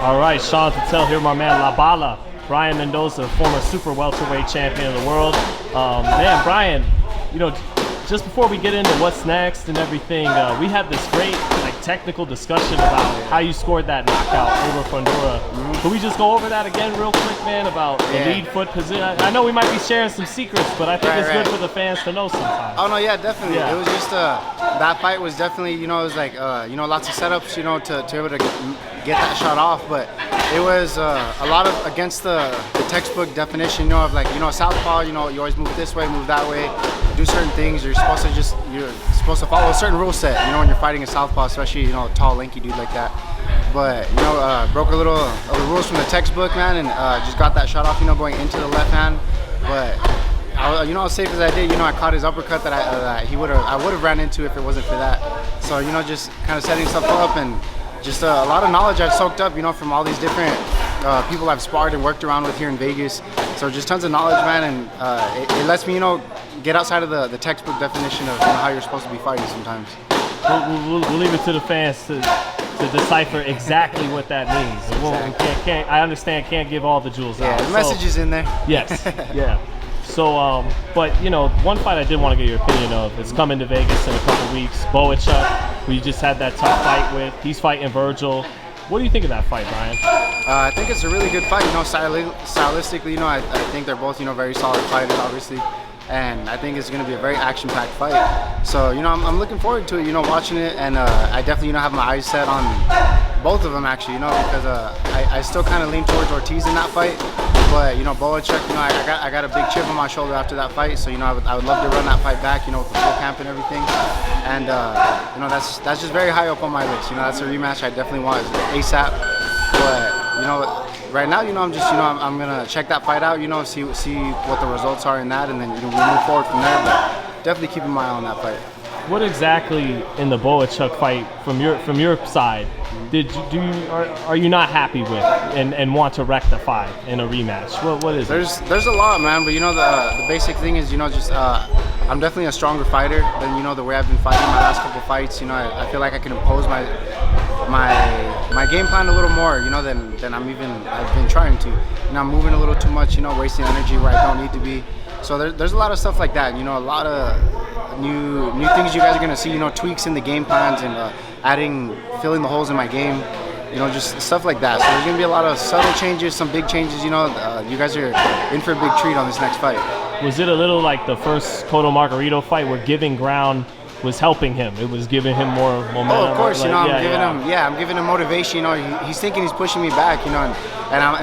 All right, Sean Patel here, my man La Bala, Brian Mendoza, former super welterweight champion of the world. Man, Brian, just before we get into what's next and everything, we had this great technical discussion about how you scored that knockout over Fundora. Can we just go over that again real quick, man, about the lead foot position? I know we might be sharing some secrets, but I think it's good for the fans to know sometimes. Oh, no, yeah, definitely. Yeah. It was just, that fight was definitely, it was like, lots of setups, to be able to get that shot off, but it was a lot of against the textbook definition, of southpaw, you always move this way, move that way, do certain things. You're supposed to follow a certain rule set, when you're fighting a southpaw, especially, a tall, lanky dude like that. But, broke a little of the rules from the textbook, man, and just got that shot off, going into the left hand. But, as safe as I did, I caught his uppercut that I would have ran into if it wasn't for that. So, just kind of setting stuff up and just a lot of knowledge I've soaked up, from all these different people I've sparred and worked around with here in Vegas. So just tons of knowledge, man, and it lets me, get outside of the textbook definition of how you're supposed to be fighting sometimes. We'll leave it to the fans to decipher exactly what that means. Exactly. I understand, can't give all the jewels out. Yeah, the message is in there. Yes, yeah. So, but one fight I did want to get your opinion of. It's coming to Vegas in a couple weeks. Bohachuk, who you just had that tough fight with. He's fighting Vergil. What do you think of that fight, Brian? I think it's a really good fight. Stylistically, I think they're both, very solid fighters, obviously. And I think it's going to be a very action-packed fight. So, I'm looking forward to it, watching it. And I definitely, have my eyes set on both of them, actually, because I still kind of lean towards Ortiz in that fight. But, Bohachuk, I got a big chip on my shoulder after that fight. So, I would love to run that fight back, with the full camp and everything. And, that's just very high up on my list. That's a rematch I definitely want ASAP. But, right now, I'm just, I'm gonna check that fight out, see what the results are in that, and then we move forward from there. But definitely keep my eye on that fight. What exactly in the Bohachuk fight from your side are you not happy with and want to rectify in a rematch? What is it? There's a lot, man. But the basic thing is just I'm definitely a stronger fighter than the way I've been fighting my last couple fights. I feel like I can impose my game plan a little more, than I've been trying to. I'm moving a little too much, wasting energy where I don't need to be. So there's a lot of stuff like that, a lot of new things you guys are gonna see, tweaks in the game plans and filling the holes in my game, just stuff like that. So there's gonna be a lot of subtle changes, some big changes. You guys are in for a big treat on this next fight. Was it a little like the first Cotto Margarito fight where giving ground was helping him? It was giving him more momentum. Oh, of course, I'm giving him motivation. He's thinking he's pushing me back, and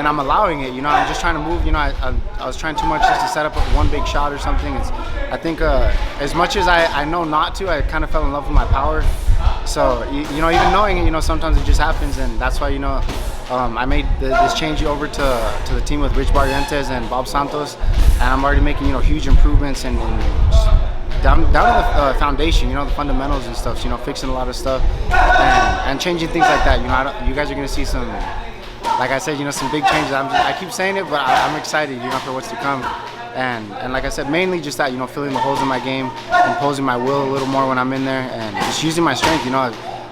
I'm allowing it. I'm just trying to move. I was trying too much just to set up one big shot or something. I think as much as I know not to, I kind of fell in love with my power. So even knowing it, sometimes it just happens, and that's why I made this change over to the team with Rich Barrientos and Bob Santos, and I'm already making huge improvements and just down to the foundation, the fundamentals and stuff. Fixing a lot of stuff and changing things like that. You guys are gonna see some, like I said, some big changes. I keep saying it, but I'm excited, for what's to come. And like I said, mainly just that, filling the holes in my game, imposing my will a little more when I'm in there, and just using my strength.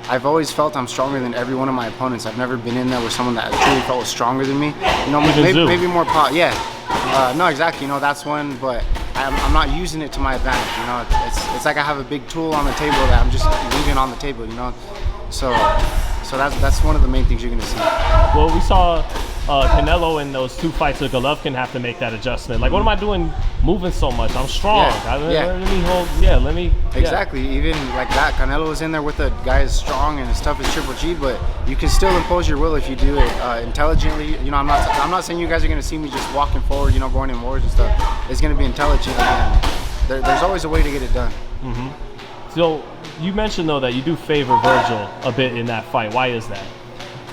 I've always felt I'm stronger than every one of my opponents. I've never been in there with someone that I truly felt was stronger than me. Maybe more power. Yeah. No, exactly. That's one, but I'm not using it to my advantage. It's like I have a big tool on the table that I'm just leaving on the table. So that's one of the main things you're gonna see. Well, we saw Canelo in those two fights with Golovkin have to make that adjustment. Like, what am I doing moving so much? I'm strong. Let me. Exactly. Even like that, Canelo was in there with a guy as strong and as tough as Triple G, but you can still impose your will if you do it intelligently. I'm not saying you guys are gonna see me just walking forward, going in wars and stuff. It's gonna be intelligent, and there's always a way to get it done. Mm-hmm. So you mentioned though that you do favor Vergil a bit in that fight. Why is that?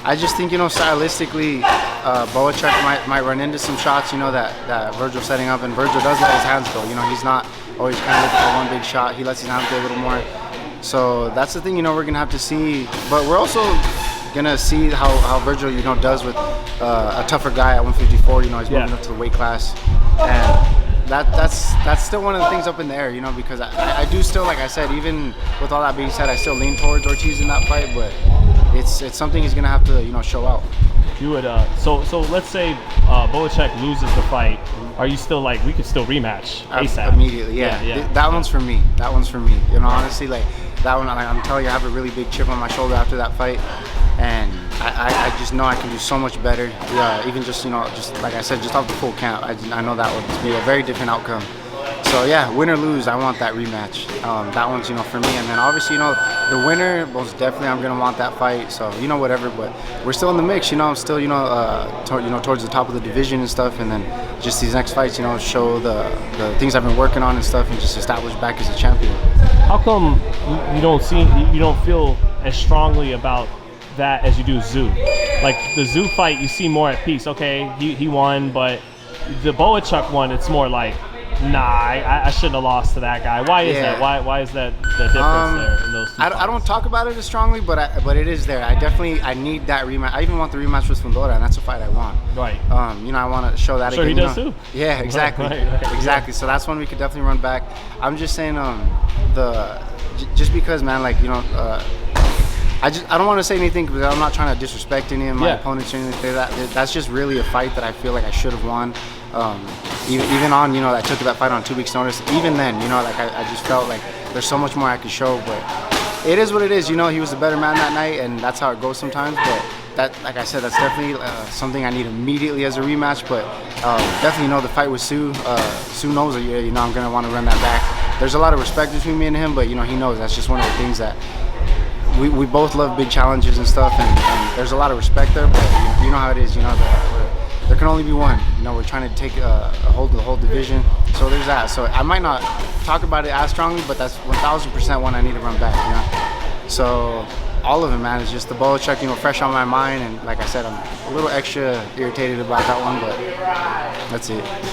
I just think, stylistically, Bohachuk might run into some shots, that Vergil's setting up, and Vergil does let his hands go. He's not always kind of looking for one big shot. He lets his hands go a little more. So that's the thing, we're going to have to see. But we're also going to see how Vergil, does with a tougher guy at 154. He's moving up to the weight class. And that's still one of the things up in the air, because I do still, like I said, even with all that being said, I still lean towards Ortiz in that fight, but it's something he's gonna have to show out. You would so let's say Bohachuk loses the fight. Are you still like, we could still rematch ASAP? Immediately, yeah. That one's for me. That one's for me. You know, honestly, like that one, like, I'm telling you, I have a really big chip on my shoulder after that fight, and I just know I can do so much better. Yeah, even just, you know, just like I said, just off the full count, I know that would be a very different outcome. So yeah, win or lose, I want that rematch. That one's, you know, for me. And then obviously, you know, the winner, most definitely, I'm gonna want that fight. So, you know, whatever. But we're still in the mix. You know, I'm still, you know, towards the top of the division and stuff. And then just these next fights, you know, show the things I've been working on and stuff, and just establish back as a champion. How come you don't feel as strongly about that as you do Zoo? Like the Zoo fight, you see more at peace. Okay, he won, but the Bohachuk one, it's more like, nah, I shouldn't have lost to that guy. Why is that? Why is that the difference there in those two fights? I don't talk about it as strongly, but it is there. I need that rematch. I even want the rematch with Mendoza, and that's a fight I want. Right. You know, I want to show that again. He does too. Yeah, exactly. Right. Exactly. So that's one we could definitely run back. I'm just saying, just because, man, like, you know, I don't want to say anything because I'm not trying to disrespect any of my opponents or anything like that. That's just really a fight that I feel like I should have won. Even on, you know, I took that fight on 2 weeks' notice. Even then, you know, like I just felt like there's so much more I could show. But it is what it is. You know, he was the better man that night, and that's how it goes sometimes. But that, like I said, that's definitely something I need immediately as a rematch. But definitely, you know, the fight with Sue. Sue knows that, you know, I'm gonna want to run that back. There's a lot of respect between me and him, but, you know, he knows that's just one of the things that. We both love big challenges and stuff, and there's a lot of respect there, but you know how it is, you know, there can only be one. You know, we're trying to take a hold of the whole division, so there's that. So I might not talk about it as strongly, but that's 1000% one I need to run back, you know. So all of it, man, is just the Bohachuk, you know, fresh on my mind, and like I said, I'm a little extra irritated about that one, but that's it.